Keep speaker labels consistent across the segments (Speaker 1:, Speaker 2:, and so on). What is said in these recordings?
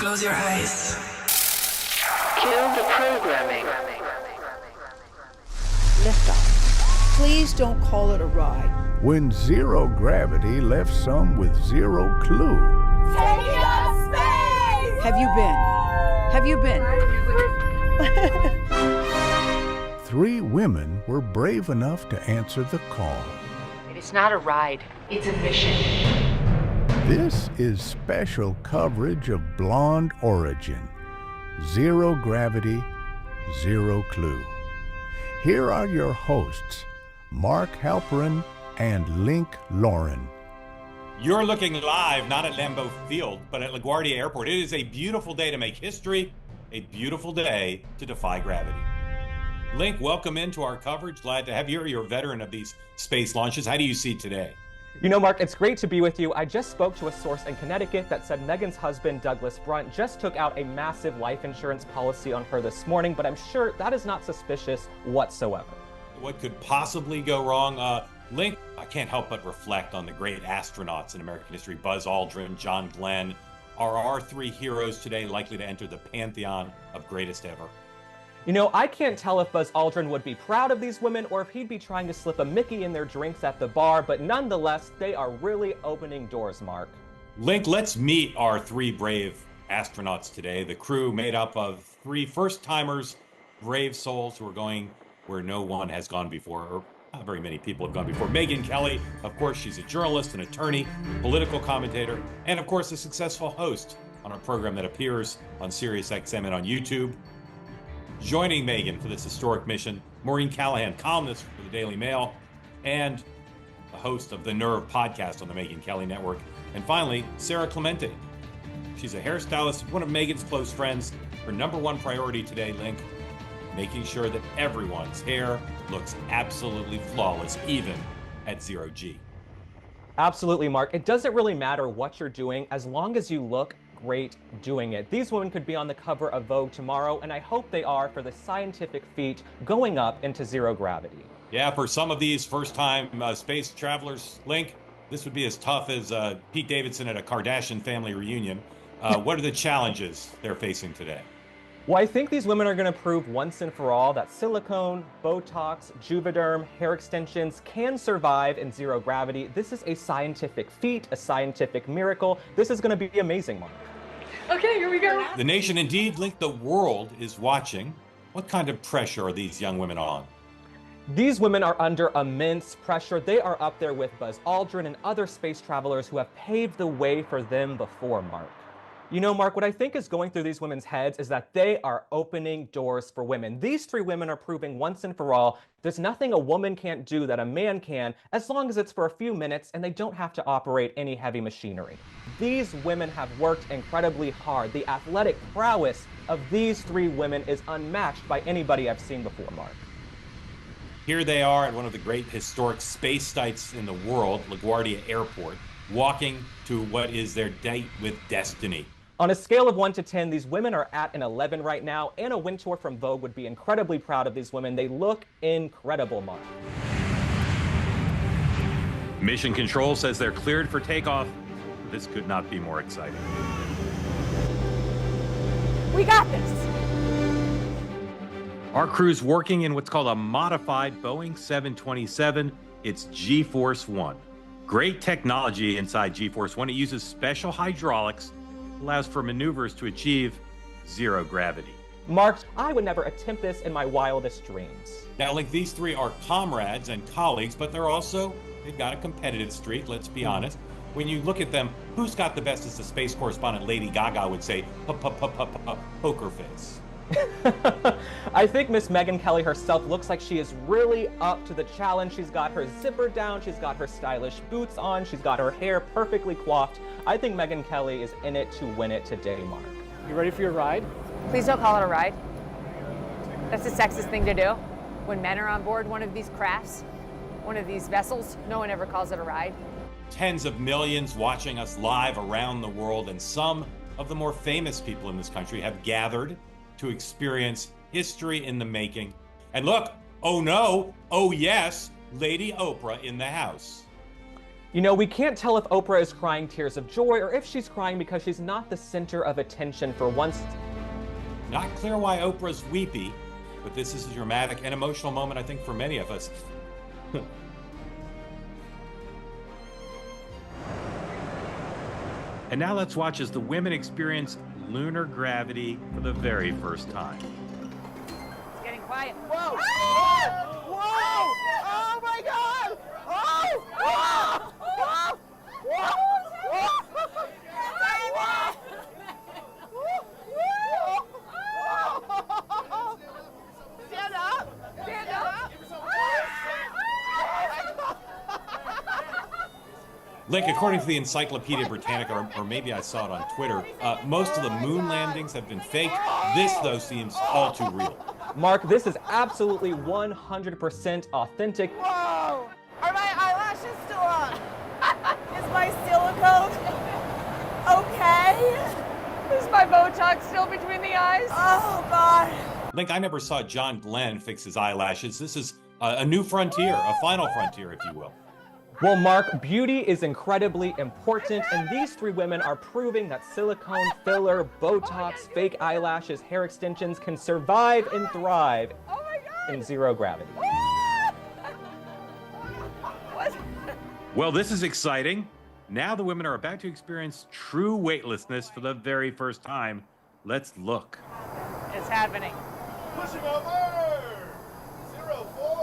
Speaker 1: Close your eyes.
Speaker 2: Kill the programming.
Speaker 3: Liftoff. Please don't call it a ride.
Speaker 4: When zero gravity left some with zero clue.
Speaker 5: Taking up space!
Speaker 3: Have you been?
Speaker 4: Three women were brave enough to answer the call.
Speaker 2: It's not a ride, it's a mission.
Speaker 4: This is special coverage of Blonde Origin. Zero gravity, zero clue. Here are your hosts, Mark Halperin and Link Lauren.
Speaker 6: You're looking live, not at Lambeau Field, but at LaGuardia Airport. It is a beautiful day to make history, a beautiful day to defy gravity. Link, welcome into our coverage. Glad to have you. You're a veteran of these space launches. How do you see today?
Speaker 7: You know, Mark, it's great to be with you. I just spoke to a source in Connecticut that said Megyn's husband, Douglas Brunt, just took out a massive life insurance policy on her this morning, but I'm sure that is not suspicious whatsoever.
Speaker 6: What could possibly go wrong? Link, I can't help but reflect on the great astronauts in American history. Buzz Aldrin, John Glenn. Are our three heroes today likely to enter the pantheon of greatest ever?
Speaker 7: You know, I can't tell if Buzz Aldrin would be proud of these women or if he'd be trying to slip a Mickey in their drinks at the bar, but nonetheless, they are really opening doors, Mark.
Speaker 6: Link, let's meet our three brave astronauts today. The crew made up of three first-timers, brave souls who are going where no one has gone before, or not very many people have gone before. Megyn Kelly, of course, she's a journalist, an attorney, political commentator, and of course, a successful host on our program that appears on SiriusXM and on YouTube. Joining Megyn for this historic mission, Maureen Callahan, columnist for the Daily Mail, and the host of the Nerve podcast on the Megyn Kelly Network. And finally, Sarah Clemente. She's a hairstylist, one of Megyn's close friends. Her number one priority today, Link, making sure that everyone's hair looks absolutely flawless, even at 0G.
Speaker 7: Absolutely, Mark. It doesn't really matter what you're doing as long as you look great doing it. These women could be on the cover of Vogue tomorrow, and I hope they are for the scientific feat going up into zero gravity.
Speaker 6: Yeah, for some of these first-time space travelers, Link, this would be as tough as Pete Davidson at a Kardashian family reunion. What are the challenges they're facing today?
Speaker 7: Well, I think these women are going to prove once and for all that silicone, Botox, Juvederm, hair extensions can survive in zero gravity. This is a scientific feat, a scientific miracle. This is going to be amazing, Mark.
Speaker 5: Okay, here we go.
Speaker 6: The nation, indeed, Link, the world is watching. What kind of pressure are these young women on?
Speaker 7: These women are under immense pressure. They are up there with Buzz Aldrin and other space travelers who have paved the way for them before, Mark. You know, Mark, what I think is going through these women's heads is that they are opening doors for women. These three women are proving once and for all there's nothing a woman can't do that a man can as long as it's for a few minutes and they don't have to operate any heavy machinery. These women have worked incredibly hard. The athletic prowess of these three women is unmatched by anybody I've seen before, Mark.
Speaker 6: Here they are at one of the great historic space sites in the world, LaGuardia Airport, walking to what is their date with destiny.
Speaker 7: On a scale of 1 to 10, these women are at an 11 right now. Anna Wintour from Vogue would be incredibly proud of these women. They look incredible, Mark.
Speaker 6: Mission Control says they're cleared for takeoff. This could not be more exciting.
Speaker 5: We got this.
Speaker 6: Our crew's working in what's called a modified Boeing 727. It's GeForce One. Great technology inside GeForce One. It uses special hydraulics, allows for maneuvers to achieve zero gravity.
Speaker 7: Mark, I would never attempt this in my wildest dreams.
Speaker 6: Now, like, these three are comrades and colleagues, but they've got a competitive streak, let's be honest. When you look at them, who's got the best, as the space correspondent Lady Gaga would say, poker face.
Speaker 7: I think Miss Megyn Kelly herself looks like she is really up to the challenge. She's got her zipper down, she's got her stylish boots on, she's got her hair perfectly coiffed. I think Megyn Kelly is in it to win it today, Mark.
Speaker 8: You ready for your ride?
Speaker 5: Please don't call it a ride. That's the sexist thing to do. When men are on board one of these crafts, one of these vessels, no one ever calls it a ride.
Speaker 6: Tens of millions watching us live around the world, and some of the more famous people in this country have gathered to experience history in the making. And look, oh no, oh yes, Lady Oprah in the house.
Speaker 7: You know, we can't tell if Oprah is crying tears of joy or if she's crying because she's not the center of attention for once.
Speaker 6: Not clear why Oprah's weepy, but this is a dramatic and emotional moment, I think, for many of us. And now let's watch as the women experience lunar gravity for the very first time.
Speaker 5: It's getting quiet.
Speaker 1: Whoa! Whoa! Whoa! Oh my God! Oh! Whoa! Whoa! Whoa! Whoa! Stand up! Stand up!
Speaker 6: Link, according to the Encyclopedia Britannica, or maybe I saw it on Twitter, most of the moon landings have been faked. This, though, seems all too real.
Speaker 7: Mark, this is absolutely 100% authentic.
Speaker 1: Whoa! Are my eyelashes still on? Is my silicone okay?
Speaker 5: Is my Botox still between the eyes?
Speaker 1: Oh God!
Speaker 6: Link, I never saw John Glenn fix his eyelashes. This is a new frontier, a final frontier, if you will.
Speaker 7: Well, Mark, beauty is incredibly important, and these three women are proving that silicone, filler, Botox, fake eyelashes, hair extensions can survive and thrive in zero gravity.
Speaker 6: Well, this is exciting. Now the women are about to experience true weightlessness for the very first time. Let's look.
Speaker 5: It's happening.
Speaker 1: Pushing over! 04!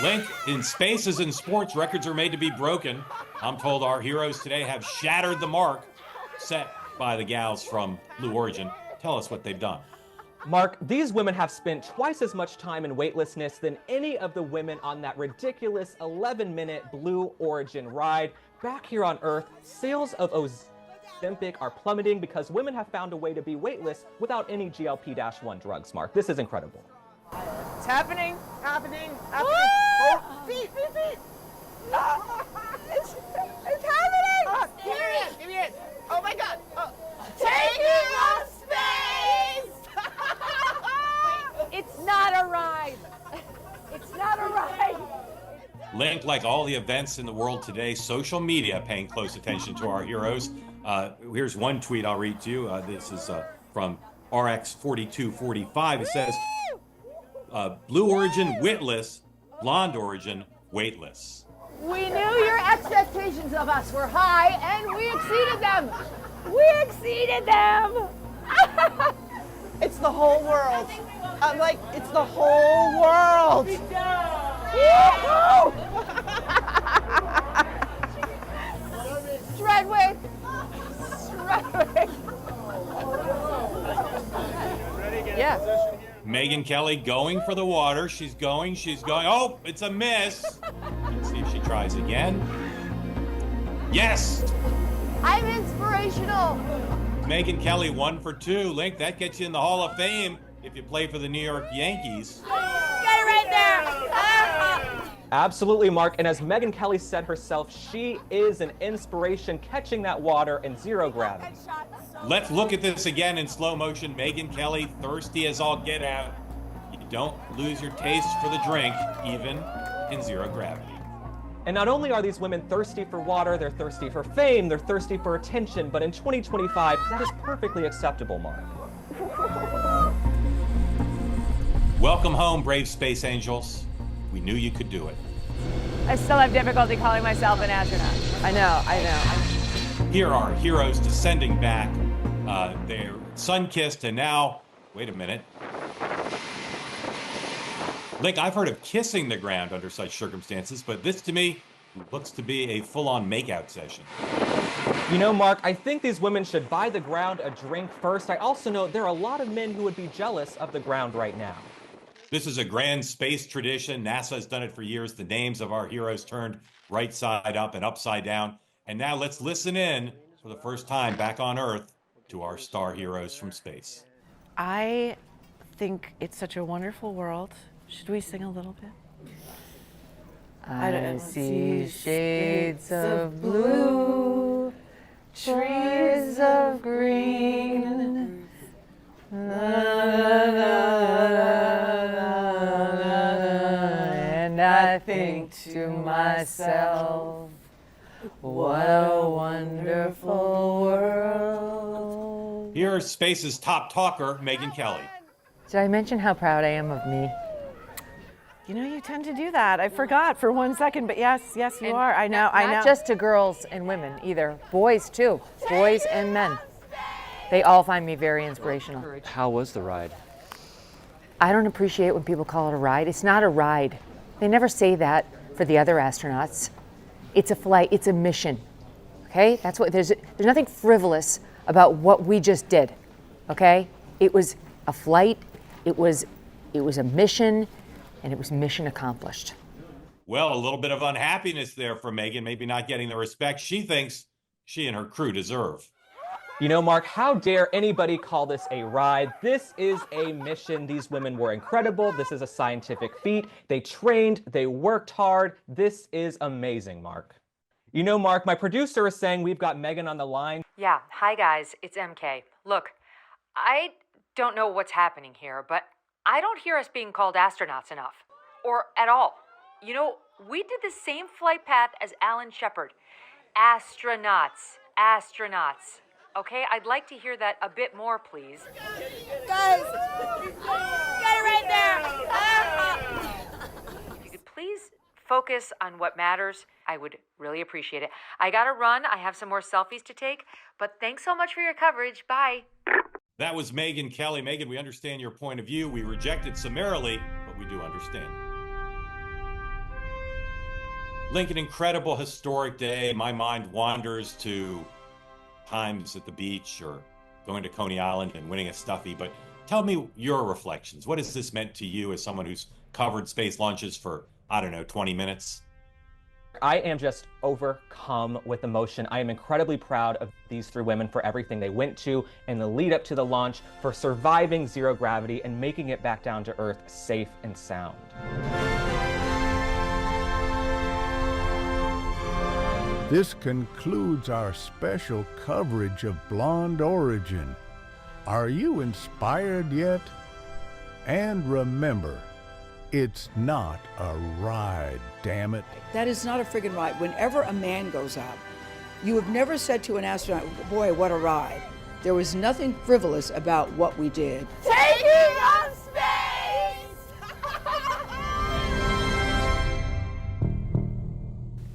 Speaker 6: Link, in spaces and sports, records are made to be broken. I'm told our heroes today have shattered the mark set by the gals from Blue Origin. Tell us what they've done.
Speaker 7: Mark, these women have spent twice as much time in weightlessness than any of the women on that ridiculous 11-minute Blue Origin ride. Back here on Earth, sales of Ozempic are plummeting because women have found a way to be weightless without any GLP-1 drugs, Mark. This is incredible.
Speaker 5: It's happening.
Speaker 1: Happening! Oh, feet! It's happening! Give me it! Oh my God! Taking up space!
Speaker 5: It's not a ride. It's not a ride.
Speaker 6: Link, like all the events in the world today, social media paying close attention to our heroes. Here's one tweet I'll read to you. This is from RX4245. It says, Blue Origin witless, Blonde Origin weightless.
Speaker 1: We knew your expectations of us were high, and we exceeded them. We exceeded them. It's the whole world. I'm like, it's the whole world. Treadwick. Yeah.
Speaker 6: Megyn Kelly going for the water. She's going. Oh, it's a miss. Let's see if she tries again. Yes!
Speaker 1: I'm inspirational.
Speaker 6: Megyn Kelly 1 for 2. Link, that gets you in the Hall of Fame if you play for the New York Yankees.
Speaker 1: Get it right there.
Speaker 7: Absolutely, Mark. And as Megyn Kelly said herself, she is an inspiration catching that water in zero gravity.
Speaker 6: Let's look at this again in slow motion. Megyn Kelly, thirsty as all get out. You don't lose your taste for the drink, even in zero gravity.
Speaker 7: And not only are these women thirsty for water, they're thirsty for fame, they're thirsty for attention, but in 2025, that is perfectly acceptable, Mark.
Speaker 6: Welcome home, brave space angels. We knew you could do it.
Speaker 5: I still have difficulty calling myself an astronaut. I know.
Speaker 6: Here are heroes descending back. They're sun-kissed, and now, wait a minute. Link, I've heard of kissing the ground under such circumstances, but this to me looks to be a full-on makeout session.
Speaker 7: You know, Mark, I think these women should buy the ground a drink first. I also know there are a lot of men who would be jealous of the ground right now.
Speaker 6: This is a grand space tradition. NASA has done it for years. The names of our heroes turned right side up and upside down. And now let's listen in for the first time back on Earth to our star heroes from space.
Speaker 8: I think it's such a wonderful world. Should we sing a little bit?
Speaker 5: I see shades of blue, trees of green. And I think to myself, what a wonderful world.
Speaker 6: Here's Space's top talker, Megyn Kelly.
Speaker 5: Did I mention how proud I am of me?
Speaker 8: You know, you tend to do that. I forgot for 1 second, but yes, you are. I know.
Speaker 5: Not just to girls and women either, boys too, boys and men. They all find me very inspirational.
Speaker 9: How was the ride?
Speaker 5: I don't appreciate when people call it a ride. It's not a ride. They never say that for the other astronauts. It's a flight, it's a mission, okay? That's what, there's nothing frivolous about what we just did, okay? It was a flight, it was a mission, and it was mission accomplished.
Speaker 6: Well, a little bit of unhappiness there for Megyn, maybe not getting the respect she thinks she and her crew deserve.
Speaker 7: You know, Mark, how dare anybody call this a ride? This is a mission. These women were incredible. This is a scientific feat. They trained, they worked hard. This is amazing, Mark. You know, Mark, my producer is saying we've got Megyn on the line.
Speaker 5: Yeah, hi guys, it's MK. Look, I don't know what's happening here, but I don't hear us being called astronauts enough, or at all. You know, we did the same flight path as Alan Shepard. Astronauts. Okay, I'd like to hear that a bit more, please.
Speaker 1: Guys, get it right there.
Speaker 5: If you could please focus on what matters, I would really appreciate it. I gotta run, I have some more selfies to take, but thanks so much for your coverage. Bye.
Speaker 6: That was Megyn Kelly. Megyn, we understand your point of view. We reject it summarily, but we do understand. Lincoln, incredible historic day. My mind wanders to times at the beach or going to Coney Island and winning a stuffy, but tell me your reflections. What has this meant to you as someone who's covered space launches for, 20 minutes?
Speaker 7: I am just overcome with emotion. I am incredibly proud of these three women for everything they went to in the lead up to the launch, for surviving zero gravity and making it back down to Earth safe and sound.
Speaker 4: This concludes our special coverage of Blonde Origin. Are you inspired yet? And remember, it's not a ride, damn it.
Speaker 3: That is not a friggin' ride. Whenever a man goes up, you have never said to an astronaut, boy, what a ride. There was nothing frivolous about what we did.
Speaker 1: Taking up space!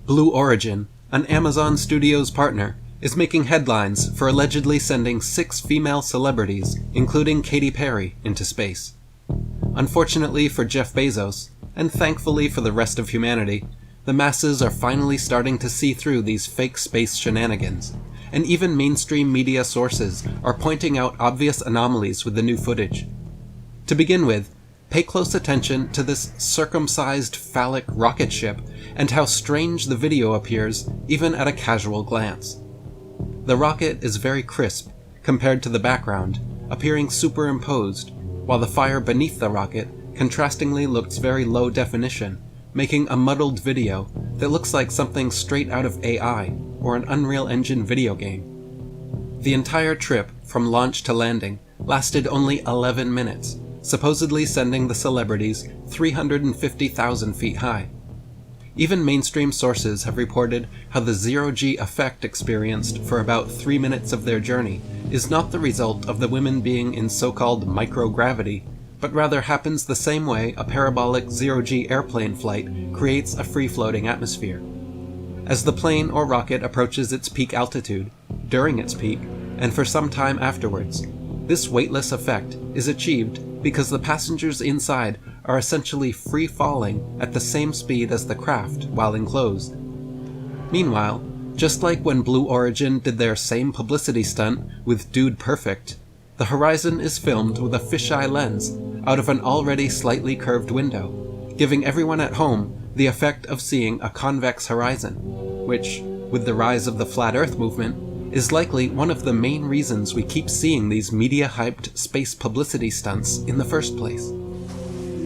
Speaker 10: Blue Origin, an Amazon Studios partner, is making headlines for allegedly sending 6 female celebrities, including Katy Perry, into space. Unfortunately for Jeff Bezos, and thankfully for the rest of humanity, the masses are finally starting to see through these fake space shenanigans, and even mainstream media sources are pointing out obvious anomalies with the new footage. To begin with, pay close attention to this circumcised phallic rocket ship and how strange the video appears even at a casual glance. The rocket is very crisp compared to the background, appearing superimposed, while the fire beneath the rocket contrastingly looks very low definition, making a muddled video that looks like something straight out of AI or an Unreal Engine video game. The entire trip from launch to landing lasted only 11 minutes, supposedly sending the celebrities 350,000 feet high. Even mainstream sources have reported how the zero-G effect experienced for about 3 minutes of their journey is not the result of the women being in so-called microgravity, but rather happens the same way a parabolic zero-G airplane flight creates a free-floating atmosphere. As the plane or rocket approaches its peak altitude, during its peak, and for some time afterwards, this weightless effect is achieved because the passengers inside are essentially free-falling at the same speed as the craft while enclosed. Meanwhile, just like when Blue Origin did their same publicity stunt with Dude Perfect, the horizon is filmed with a fisheye lens out of an already slightly curved window, giving everyone at home the effect of seeing a convex horizon, which, with the rise of the Flat Earth movement, is likely one of the main reasons we keep seeing these media-hyped space publicity stunts in the first place.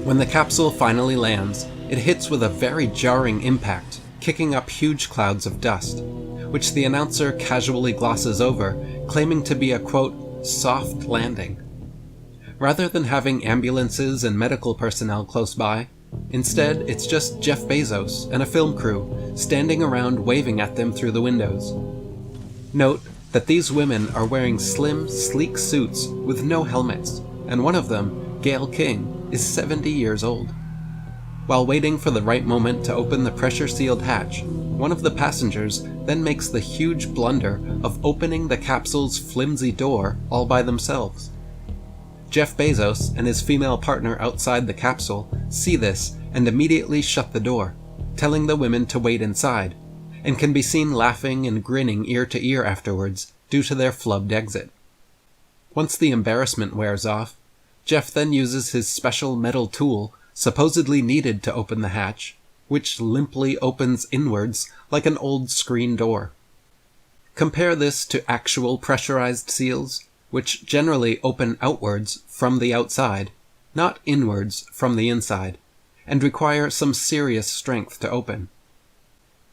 Speaker 10: When the capsule finally lands, it hits with a very jarring impact, kicking up huge clouds of dust, which the announcer casually glosses over, claiming to be a, quote, soft landing. Rather than having ambulances and medical personnel close by, instead it's just Jeff Bezos and a film crew standing around waving at them through the windows. Note that these women are wearing slim, sleek suits with no helmets, and one of them, Gail King, is 70 years old. While waiting for the right moment to open the pressure-sealed hatch, one of the passengers then makes the huge blunder of opening the capsule's flimsy door all by themselves. Jeff Bezos and his female partner outside the capsule see this and immediately shut the door, telling the women to wait inside, and can be seen laughing and grinning ear to ear afterwards due to their flubbed exit. Once the embarrassment wears off, Jeff then uses his special metal tool supposedly needed to open the hatch, which limply opens inwards like an old screen door. Compare this to actual pressurized seals, which generally open outwards from the outside, not inwards from the inside, and require some serious strength to open.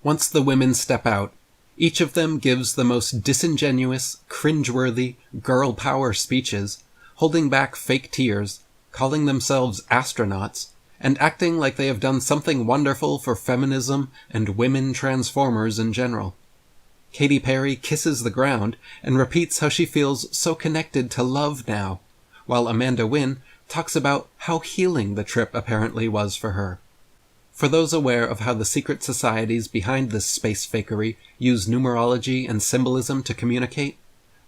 Speaker 10: Once the women step out, each of them gives the most disingenuous, cringeworthy, girl power speeches, holding back fake tears, calling themselves astronauts, and acting like they have done something wonderful for feminism and women transformers in general. Katy Perry kisses the ground and repeats how she feels so connected to love now, while Amanda Wynn talks about how healing the trip apparently was for her. For those aware of how the secret societies behind this space fakery use numerology and symbolism to communicate,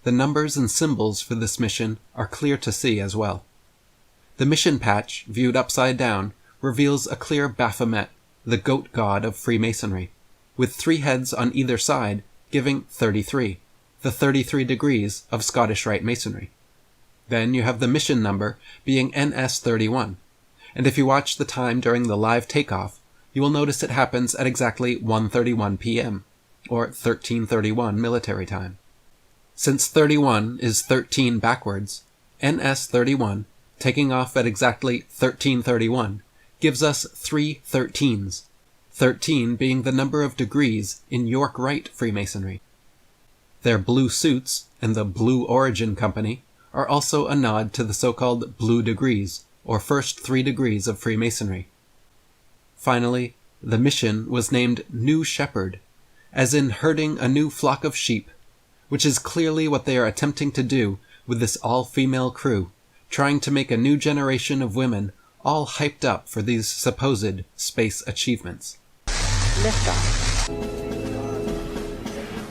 Speaker 10: the numbers and symbols for this mission are clear to see as well. The mission patch, viewed upside down, reveals a clear Baphomet, the goat god of Freemasonry, with 3 heads on either side, giving 33, the 33 degrees of Scottish Rite Masonry. Then you have the mission number being NS31, and if you watch the time during the live takeoff, you will notice it happens at exactly 1:31 p.m., or 1331 military time. Since 31 is 13 backwards, NS31, taking off at exactly 1331, gives us 3 13s, 13 being the number of degrees in York Rite Freemasonry. Their blue suits and the Blue Origin Company are also a nod to the so-called Blue Degrees, or first 3 degrees of Freemasonry. Finally, the mission was named New Shepherd, as in herding a new flock of sheep, which is clearly what they are attempting to do with this all-female crew, trying to make a new generation of women all hyped up for these supposed space achievements.
Speaker 2: Liftoff.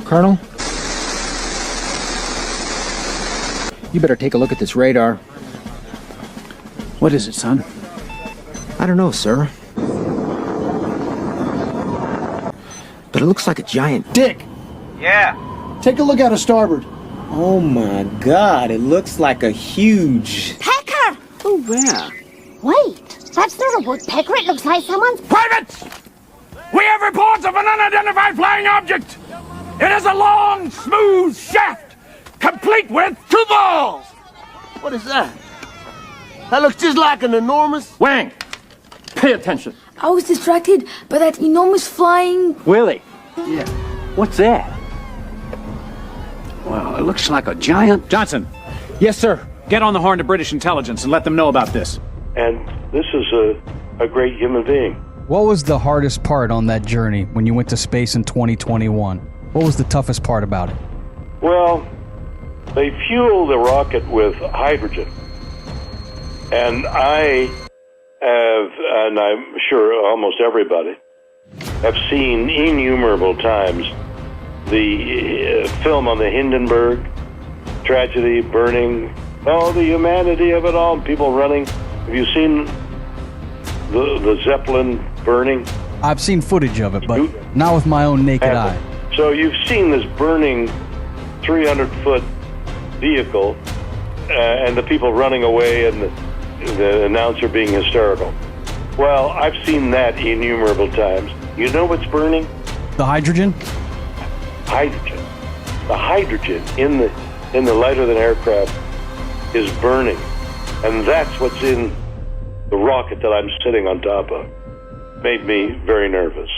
Speaker 9: Colonel? You better take a look at this radar.
Speaker 11: What is it, son?
Speaker 9: I don't know, sir. But it looks like a giant...
Speaker 11: Dick!
Speaker 12: Yeah?
Speaker 11: Take a look out of starboard.
Speaker 13: Oh my God, it looks like a huge...
Speaker 14: Pecker!
Speaker 13: Oh, where?
Speaker 14: Wait, that's not a woodpecker. It looks like someone's...
Speaker 12: Privates! We have reports of an unidentified flying object! It is a long, smooth shaft, complete with 2 balls!
Speaker 15: What is that? That looks just like an enormous...
Speaker 12: Wang! Pay attention.
Speaker 14: I was distracted by that enormous flying...
Speaker 12: Willie.
Speaker 11: Yeah.
Speaker 12: What's that?
Speaker 11: Well, it looks like a giant...
Speaker 9: Johnson! Yes, sir. Get on the horn to British intelligence and let them know about this.
Speaker 16: And this is a great human being.
Speaker 17: What was the hardest part on that journey when you went to space in 2021? What was the toughest part about it?
Speaker 16: Well, they fuel the rocket with hydrogen. And I have, and I'm sure almost everybody, have seen innumerable times the film on the Hindenburg tragedy, burning, the humanity of it all, people running. Have you seen the Zeppelin burning?
Speaker 17: I've seen footage of it, but not with my own naked eye.
Speaker 16: So you've seen this burning 300-foot vehicle and the people running away and the announcer being hysterical. Well, I've seen that innumerable times. You know what's burning?
Speaker 17: The hydrogen?
Speaker 16: Hydrogen. the hydrogen in the lighter than aircraft is burning, and that's what's in the rocket that I'm sitting on top of. Made me very nervous.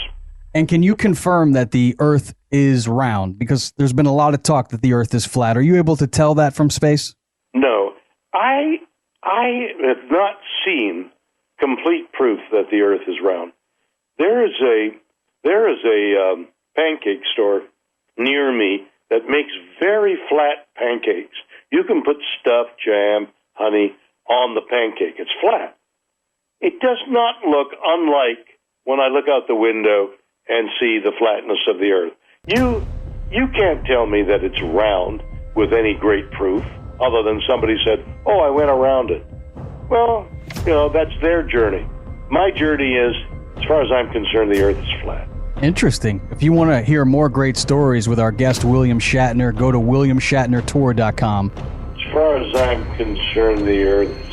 Speaker 17: And can you confirm that the Earth is round? Because there's been a lot of talk that the Earth is flat. Are you able to tell that from space?
Speaker 16: No, I have not seen complete proof that the Earth is round. There is a pancake store near me that makes very flat pancakes. You can put stuff, jam, honey on the pancake. It's flat. It does not look unlike when I look out the window and see the flatness of the Earth. You can't tell me that it's round with any great proof, other than somebody said, "Oh, I went around it." Well, that's their journey. My journey is, as far as I'm concerned, the Earth is flat.
Speaker 17: Interesting. If you want to hear more great stories with our guest William Shatner, go to williamshatnertour.com.
Speaker 16: As far as I'm concerned, the Earth is